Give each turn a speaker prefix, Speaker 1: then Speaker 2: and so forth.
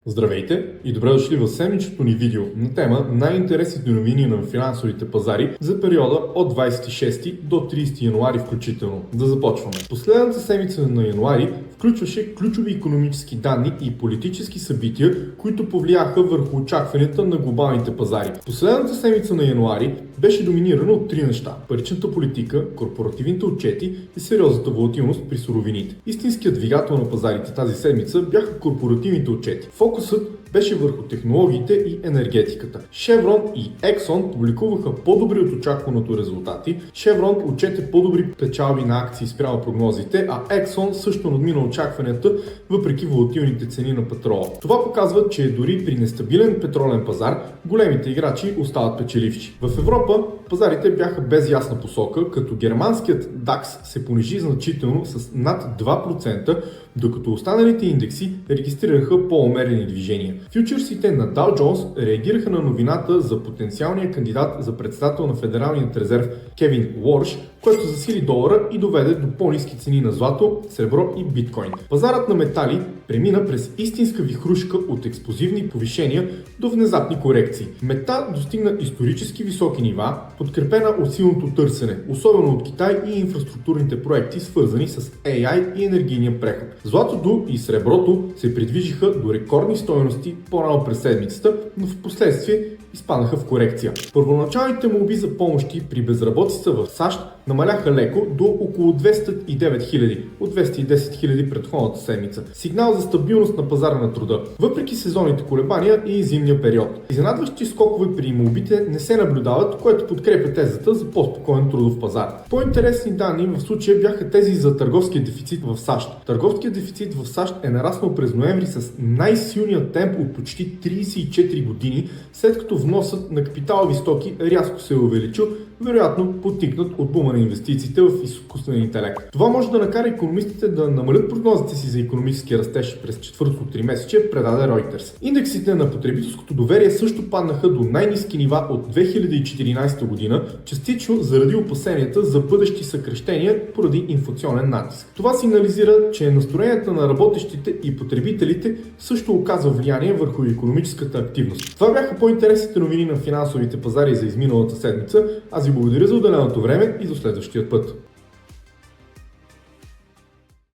Speaker 1: Здравейте и добре дошли в седмичното ни видео на тема най-интересните новини на финансовите пазари за периода от 26 до 30 януари включително. Да започваме. Последната седмица на януари включваше ключови икономически данни и политически събития, които повлияха върху очакванията на глобалните пазари. Последната седмица на януари беше доминирана от три неща: паричната политика, корпоративните отчети и сериозната волатилност при суровините. Истинският двигател на пазарите тази седмица бяха корпоративните отчети. Фокусът беше върху технологиите и енергетиката. Chevron и Exxon публикуваха по-добри от очакваното резултати. Chevron отчете по-добри печалби на акции спрямо прогнозите, а Exxon също надмина очакванията въпреки волатилните цени на петрола. Това показва, че дори при нестабилен петролен пазар, големите играчи остават печеливши. В Европа пазарите бяха без ясна посока, като германският DAX се понижи значително с над 2%, докато останалите индекси регистрираха по-умерени движения. Фючърсите на Dow Jones реагираха на новината за потенциалния кандидат за председател на Федералният резерв Кевин Уорш, което засили долара и доведе до по-ниски цени на злато, сребро и биткоин. Пазарът на метали премина през истинска вихрушка от експлозивни повишения до внезапни корекции. Мета достигна исторически високи нива, подкрепена от силното търсене, особено от Китай и инфраструктурните проекти, свързани с AI и енергийния преход. Златото и среброто се придвижиха до рекордни стойности по-рано през седмицата, но в последствие изпаднаха в корекция. Първоначалните молби за помощи при безработица в САЩ намаляха леко до около 209 000 от 210 000 предходната седмица. Сигнал за стабилност на пазара на труда, въпреки сезонните колебания и зимния период. Изненадващи скокове при молбите не се наблюдават, което подкрепя тезата за по-спокоен трудов пазар. По-интересни данни в случая бяха тези за търговския дефицит в САЩ. Търговският дефицит в САЩ е нараснал през ноември с най-силния темп от почти 34 години, след като вносът на капиталови стоки рязко се е увеличил, вероятно подтикнат от бума на инвестициите в изкуствен интелект. Това може да накара икономистите да намалят прогнозите си за икономически растеж през четвъртото тримесечие, предаде Reuters. Индексите на потребителското доверие също паднаха до най-ниски нива от 2014 година, частично заради опасенията за бъдещи съкращения поради инфлационен натиск. Това сигнализира, че настроенията на работещите и потребителите също оказва влияние върху икономическата активност. Това бяха по-интересните новини на финансовите пазари за изминалата седмица. Аз ви благодаря за отделеното време и до следващия път.